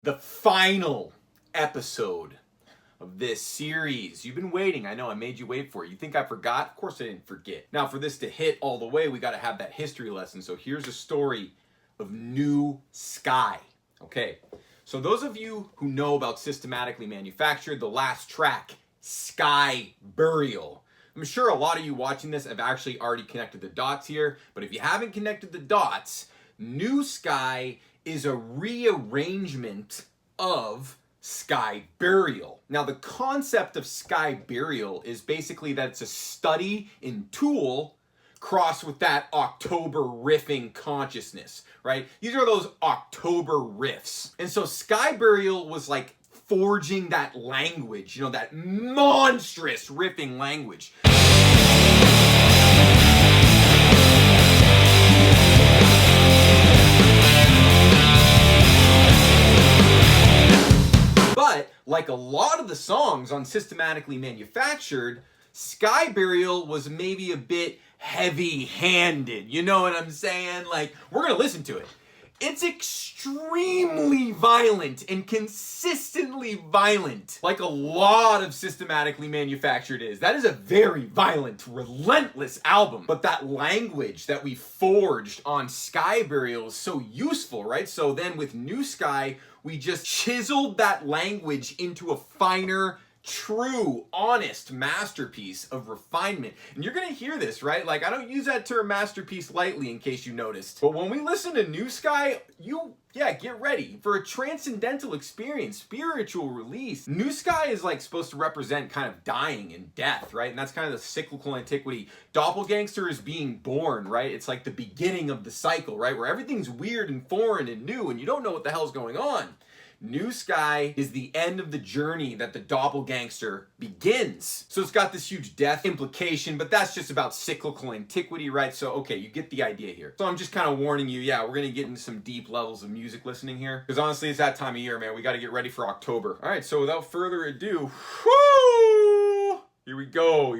The final episode of this series. You've been waiting. I know I made you wait for it. You think I forgot? Of course I didn't forget. Now for this to hit all the way, we got to have that history lesson. So here's a story of New Sky. Okay, so those of you who know about Systematically Manufactured, the last track, Sky Burial. I'm sure a lot of you watching this have actually already connected the dots here, but if you haven't connected the dots, New Sky is a rearrangement of Sky Burial. Now, the concept of Sky Burial is basically that it's a study in Tool crossed with that October riffing consciousness, right? These are those October riffs. And so Sky Burial was like forging that language, you know, that monstrous riffing language. But like a lot of the songs on Systematically Manufactured, Sky Burial was maybe a bit heavy-handed. You know what I'm saying? Like, we're gonna listen to it. It's extremely violent and consistently violent, like a lot of Systematically Manufactured is. That is a very violent, relentless album. But that language that we forged on Sky Burial is so useful, right? So then with New Sky, we just chiseled that language into a finer, true, honest masterpiece of refinement. And you're gonna hear this, right? Like, I don't use that term masterpiece lightly, in case you noticed. But when we listen to New Sky, get ready for a transcendental experience, spiritual release. New Sky is like supposed to represent kind of dying and death, right? And that's kind of the cyclical antiquity. Doppelgangster is being born, right? It's like the beginning of the cycle, right? Where everything's weird and foreign and new and you don't know what the hell's going on. New Sky is the end of the journey that the doppelgangster begins. So it's got this huge death implication, but that's just about cyclical antiquity, right? So, okay, you get the idea here. So I'm just kind of warning you, we're going to get into some deep levels of music listening here. Because honestly, it's that time of year, man. We got to get ready for October. All right, so without further ado, whoo! Here we go.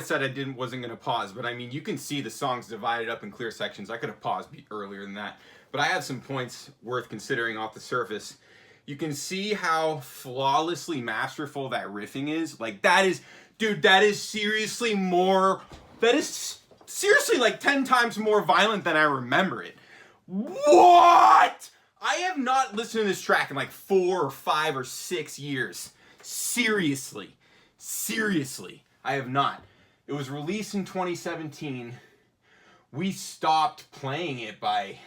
I said wasn't gonna pause, but I mean, you can see the songs divided up in clear sections. I could have paused earlier than that, but I have some points worth considering off the surface. You can see how flawlessly masterful that riffing is. Like, that is, dude, that is seriously like 10 times more violent than I remember it. What? I have not listened to this track in like 4 or 5 or 6 years. Seriously, I have not. It was released in 2017. We stopped playing it by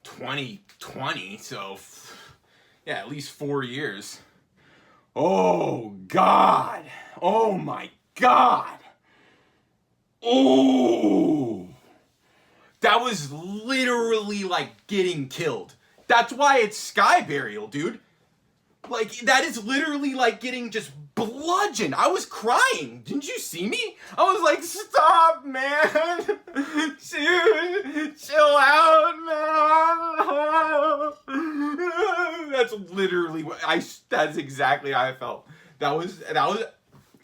2020, so yeah, at least 4 years. Oh God. Oh my God. Oh. That was literally like getting killed. That's why it's Sky Burial, dude. Like, that is literally like getting just bludgeoned. I was crying. Didn't you see me? I was like, stop, man. Dude, chill out, man. That's literally what that's exactly how I felt.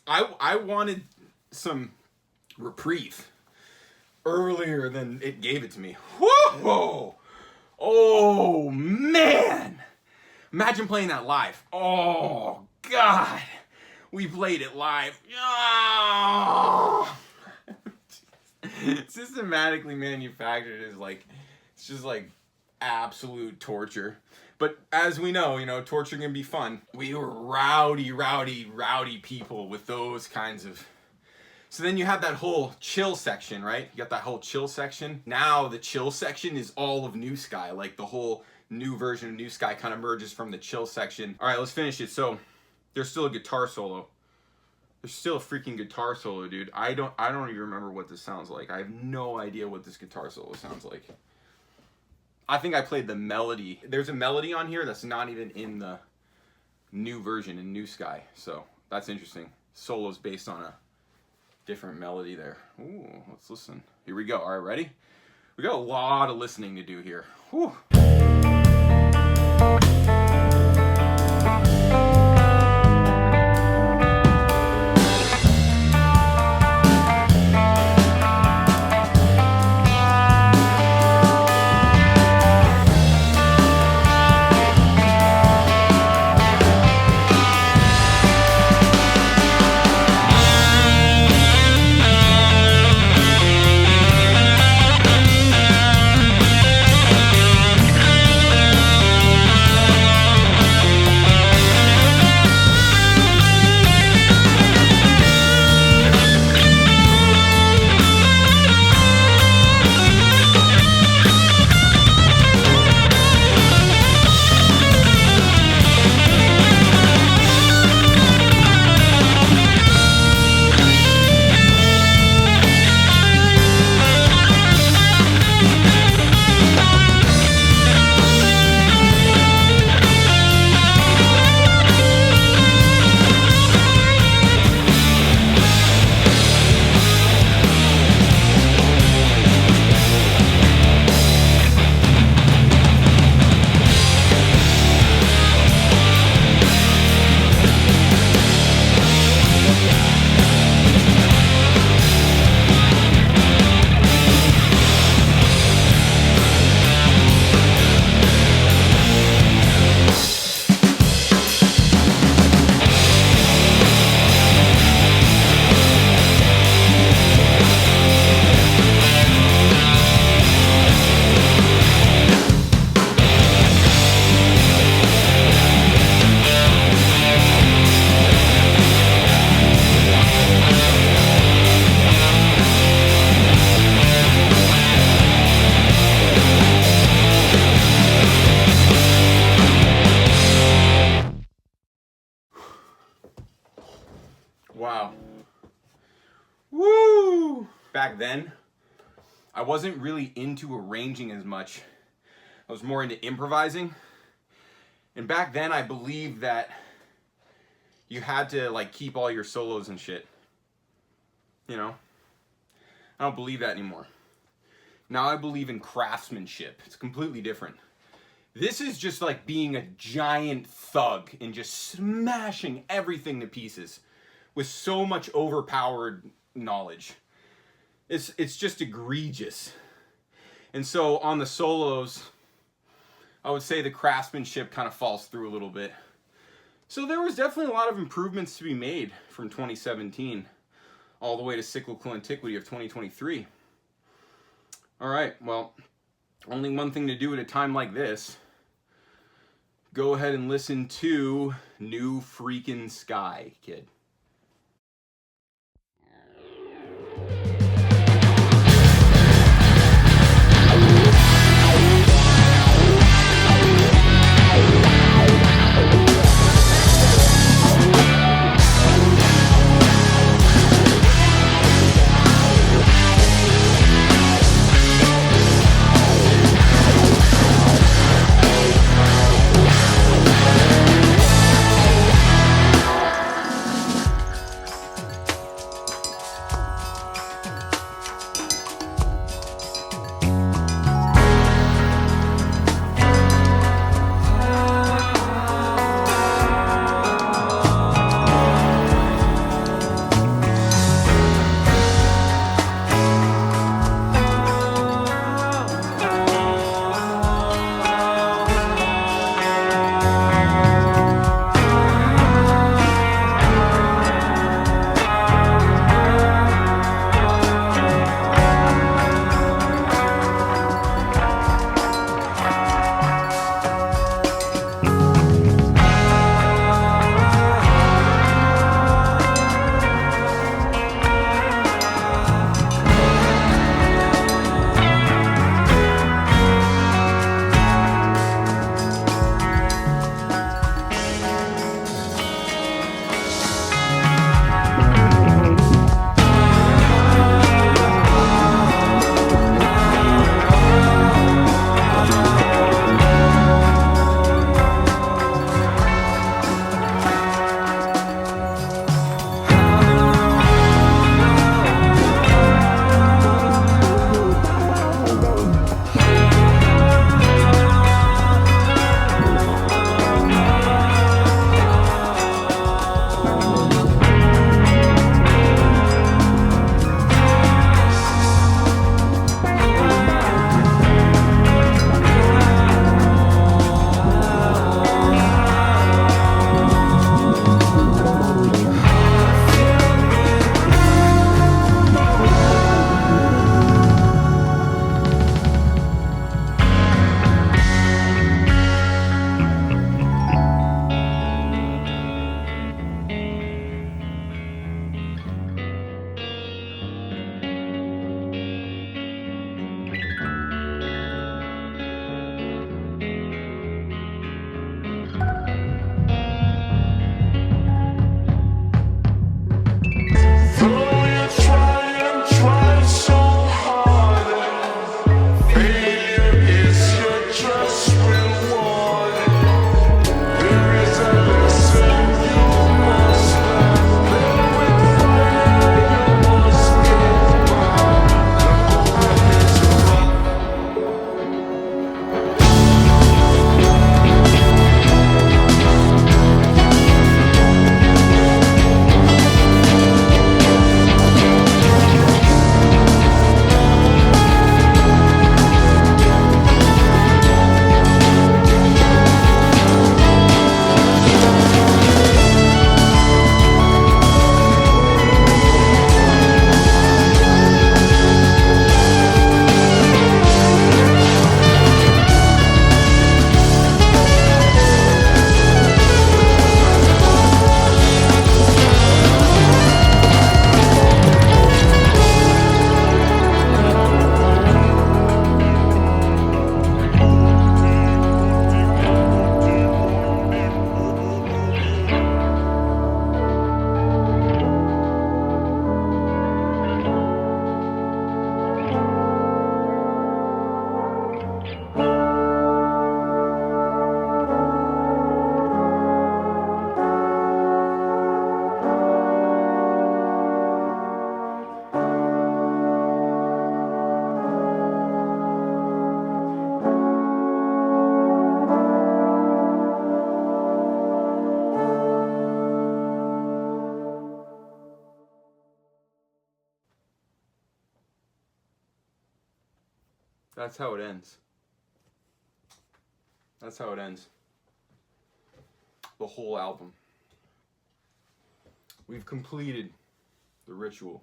I wanted some reprieve earlier than it gave it to me. Whoa! Oh, man. Imagine playing that live. Oh, God. We played it live. Oh. Systematically manufactured is like, it's just like absolute torture. But as we know, torture can be fun. We were rowdy people with those kinds of... So then you have that whole chill section, right? You got that whole chill section. Now the chill section is all of New Sky. Like, the whole new version of New Sky kind of merges from the chill section. All right, let's finish it. So there's still a guitar solo. There's still a freaking guitar solo, dude. I don't even remember what this sounds like. I have no idea what this guitar solo sounds like. I think I played the melody. There's a melody on here that's not even in the new version in New Sky. So that's interesting. Solo's based on a different melody there. Ooh, let's listen. Here we go. All right, ready? We got a lot of listening to do here. Whew. Wow. Woo! Back then, I wasn't really into arranging as much. I was more into improvising. And back then, I believed that you had to like keep all your solos and shit. I don't believe that anymore. Now I believe in craftsmanship. It's completely different. This is just like being a giant thug and just smashing everything to pieces with so much overpowered knowledge. It's just egregious. And so on the solos, I would say the craftsmanship kind of falls through a little bit. So there was definitely a lot of improvements to be made from 2017 all the way to Cyclical Antiquity of 2023. All right, well, only one thing to do at a time like this. Go ahead and listen to New Freakin' Sky, kid. That's how it ends. That's how it ends. The whole album. We've completed the ritual.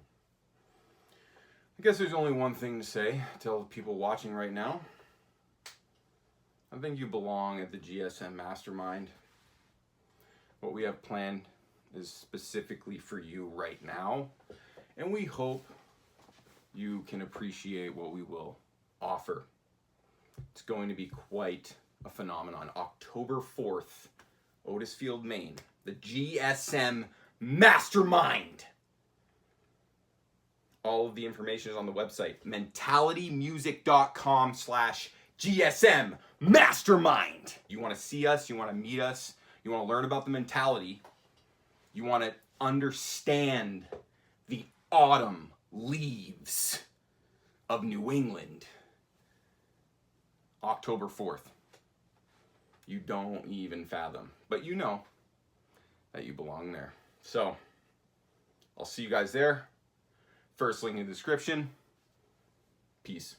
I guess there's only one thing to say. Tell the people watching right now. I think you belong at the GSM Mastermind. What we have planned is specifically for you right now. And we hope you can appreciate what we will offer. It's going to be quite a phenomenon. October 4th, Otisfield, Maine. The GSM Mastermind. All of the information is on the website, mentalitymusic.com/GSM Mastermind. You want to see us, you want to meet us, you want to learn about the mentality, you want to understand the autumn leaves of New England. October 4th. You don't even fathom, but you know that you belong there. So, I'll see you guys there. First link in the description. Peace.